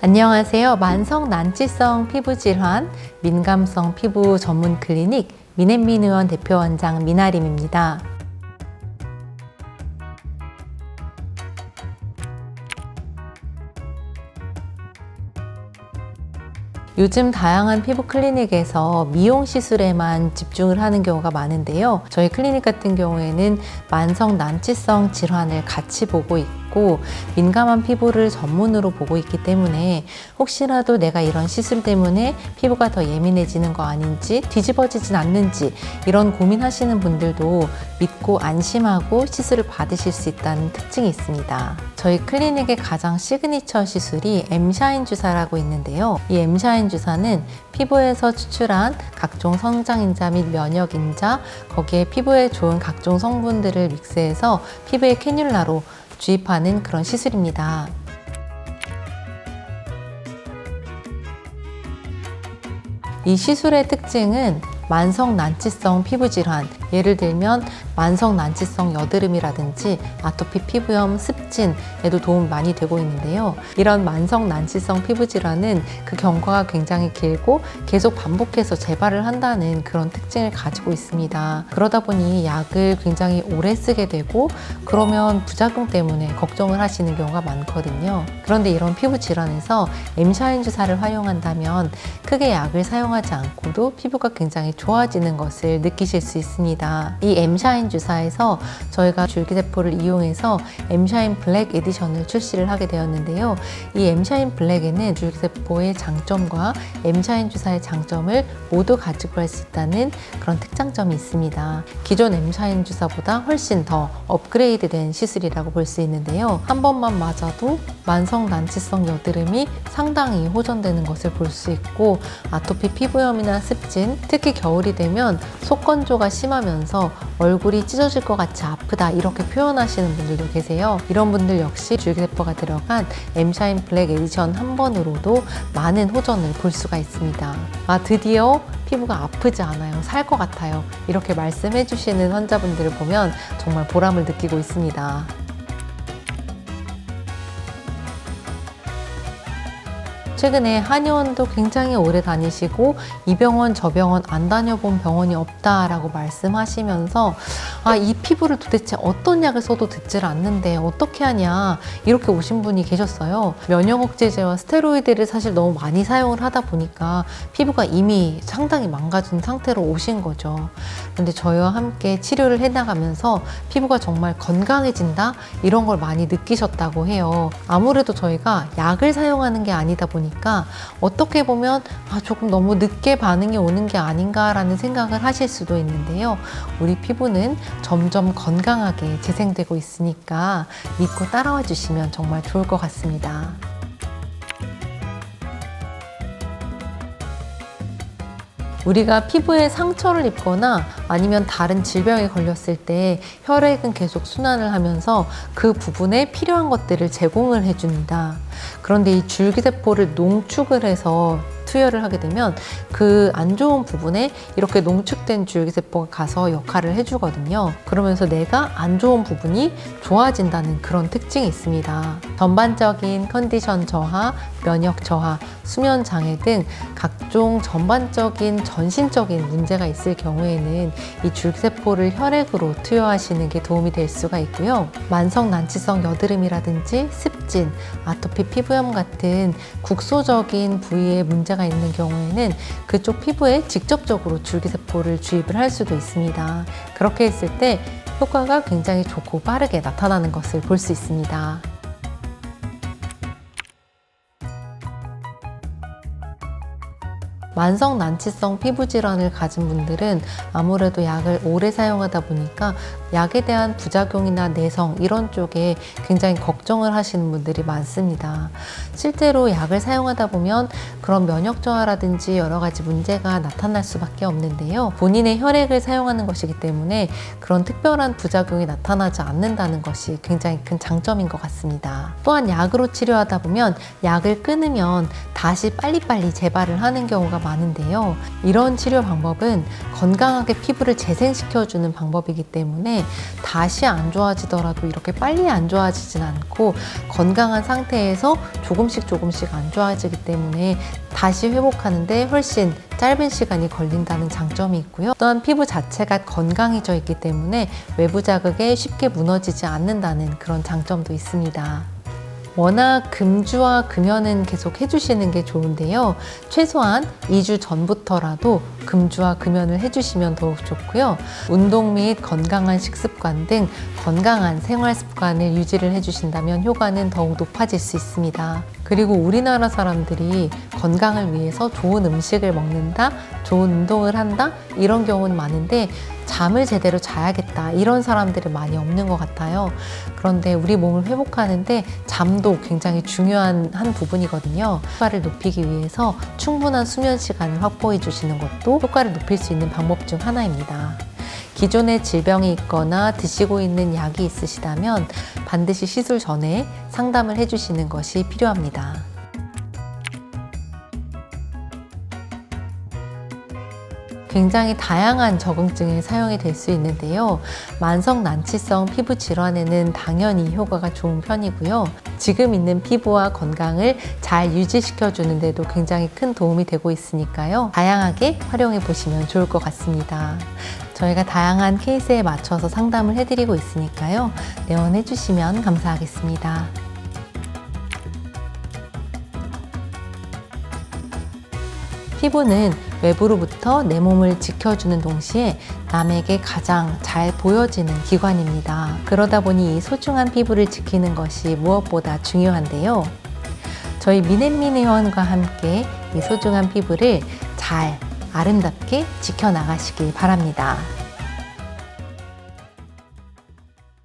안녕하세요. 만성 난치성 피부 질환, 민감성 피부 전문 클리닉 민앤민의원 대표 원장 미나림입니다. 요즘 다양한 피부 클리닉에서 미용 시술에만 집중을 하는 경우가 많은데요. 저희 클리닉 같은 경우에는 만성 난치성 질환을 같이 보고 있고 민감한 피부를 전문으로 보고 있기 때문에 혹시라도 내가 이런 시술 때문에 피부가 더 예민해지는 거 아닌지, 뒤집어지진 않는지 이런 고민하시는 분들도 믿고 안심하고 시술을 받으실 수 있다는 특징이 있습니다. 저희 클리닉의 가장 시그니처 시술이 M샤인 주사라고 있는데요. 이 M샤인 주사는 피부에서 추출한 각종 성장인자 및 면역인자, 거기에 피부에 좋은 각종 성분들을 믹스해서 피부에 캐뉼라로 주입하는 그런 시술입니다. 이 시술의 특징은 만성 난치성 피부 질환, 예를 들면 만성 난치성 여드름이라든지 아토피 피부염, 습진에도 도움이 많이 되고 있는데요. 이런 만성 난치성 피부 질환은 그 경과가 굉장히 길고 계속 반복해서 재발을 한다는 그런 특징을 가지고 있습니다. 그러다 보니 약을 굉장히 오래 쓰게 되고 그러면 부작용 때문에 걱정을 하시는 경우가 많거든요. 그런데 이런 피부 질환에서 M샤인 주사를 활용한다면 크게 약을 사용하지 않고도 피부가 굉장히 좋아지는 것을 느끼실 수 있습니다. 이 M샤인 주사에서 저희가 줄기세포를 이용해서 M샤인 블랙 에디션을 출시를 하게 되었는데요. 이 M샤인 블랙에는 줄기세포의 장점과 M샤인 주사의 장점을 모두 가지고 갈 수 있다는 그런 특장점이 있습니다. 기존 M샤인 주사보다 훨씬 더 업그레이드된 시술이라고 볼 수 있는데요. 한 번만 맞아도 만성 난치성 여드름이 상당히 호전되는 것을 볼 수 있고 아토피 피부염이나 습진, 특히 겨울이 되면 속건조가 심하면서 얼굴이 찢어질 것 같이 아프다 이렇게 표현하시는 분들도 계세요. 이런 분들 역시 줄기세포가 들어간 M샤인 블랙 에디션 한 번으로도 많은 호전을 볼 수가 있습니다. 드디어 피부가 아프지 않아요. 살 것 같아요. 이렇게 말씀해 주시는 환자분들을 보면 정말 보람을 느끼고 있습니다. 최근에 한의원도 굉장히 오래 다니시고 이 병원 저 병원 안 다녀본 병원이 없다라고 말씀하시면서 이 피부를 도대체 어떤 약을 써도 듣질 않는데 어떻게 하냐 이렇게 오신 분이 계셨어요. 면역 억제제와 스테로이드를 사실 너무 많이 사용을 하다 보니까 피부가 이미 상당히 망가진 상태로 오신 거죠. 그런데 저희와 함께 치료를 해나가면서 피부가 정말 건강해진다 이런 걸 많이 느끼셨다고 해요. 아무래도 저희가 약을 사용하는 게 아니다 보니까 어떻게 보면 조금 너무 늦게 반응이 오는 게 아닌가라는 생각을 하실 수도 있는데요. 우리 피부는 점점 건강하게 재생되고 있으니까 믿고 따라와 주시면 정말 좋을 것 같습니다. 우리가 피부에 상처를 입거나 아니면 다른 질병에 걸렸을 때 혈액은 계속 순환을 하면서 그 부분에 필요한 것들을 제공을 해줍니다. 그런데 이 줄기세포를 농축을 해서 투여를 하게 되면 그 안 좋은 부분에 이렇게 농축된 줄기세포가 가서 역할을 해주거든요. 그러면서 내가 안 좋은 부분이 좋아진다는 그런 특징이 있습니다. 전반적인 컨디션 저하, 면역 저하, 수면 장애 등 각종 전반적인 전신적인 문제가 있을 경우에는 이 줄기세포를 혈액으로 투여하시는 게 도움이 될 수가 있고요. 만성 난치성 여드름이라든지 습진, 아토피 피부염 같은 국소적인 부위에 문제가 있는 경우에는 그쪽 피부에 직접적으로 줄기세포를 주입을 할 수도 있습니다. 그렇게 했을 때 효과가 굉장히 좋고 빠르게 나타나는 것을 볼 수 있습니다. 만성 난치성 피부 질환을 가진 분들은 아무래도 약을 오래 사용하다 보니까 약에 대한 부작용이나 내성 이런 쪽에 굉장히 걱정을 하시는 분들이 많습니다. 실제로 약을 사용하다 보면 그런 면역 저하라든지 여러 가지 문제가 나타날 수밖에 없는데요. 본인의 혈액을 사용하는 것이기 때문에 그런 특별한 부작용이 나타나지 않는다는 것이 굉장히 큰 장점인 것 같습니다. 또한 약으로 치료하다 보면 약을 끊으면 다시 빨리빨리 재발을 하는 경우가 많은데요. 이런 치료 방법은 건강하게 피부를 재생시켜주는 방법이기 때문에 다시 안 좋아지더라도 이렇게 빨리 안 좋아지진 않고 건강한 상태에서 조금씩 안 좋아지기 때문에 다시 회복하는데 훨씬 짧은 시간이 걸린다는 장점이 있고요. 또한 피부 자체가 건강해져 있기 때문에 외부 자극에 쉽게 무너지지 않는다는 그런 장점도 있습니다. 워낙 금주와 금연은 계속 해주시는 게 좋은데요. 최소한 2주 전부터라도 금주와 금연을 해주시면 더욱 좋고요. 운동 및 건강한 식습관 등 건강한 생활 습관을 유지를 해주신다면 효과는 더욱 높아질 수 있습니다. 그리고 우리나라 사람들이 건강을 위해서 좋은 음식을 먹는다, 좋은 운동을 한다, 이런 경우는 많은데 잠을 제대로 자야겠다, 이런 사람들은 많이 없는 것 같아요. 그런데 우리 몸을 회복하는데 잠도 굉장히 중요한 한 부분이거든요. 효과를 높이기 위해서 충분한 수면 시간을 확보해 주시는 것도 효과를 높일 수 있는 방법 중 하나입니다. 기존에 질병이 있거나 드시고 있는 약이 있으시다면 반드시 시술 전에 상담을 해주시는 것이 필요합니다. 굉장히 다양한 적응증에 사용이 될 수 있는데요. 만성 난치성 피부 질환에는 당연히 효과가 좋은 편이고요. 지금 있는 피부와 건강을 잘 유지시켜 주는데도 굉장히 큰 도움이 되고 있으니까요. 다양하게 활용해 보시면 좋을 것 같습니다. 저희가 다양한 케이스에 맞춰서 상담을 해드리고 있으니까요. 내원해 주시면 감사하겠습니다. 피부는 외부로부터 내 몸을 지켜주는 동시에 남에게 가장 잘 보여지는 기관입니다. 그러다 보니 이 소중한 피부를 지키는 것이 무엇보다 중요한데요. 저희 미넨민 회원과 함께 이 소중한 피부를 잘 아름답게 지켜나가시길 바랍니다.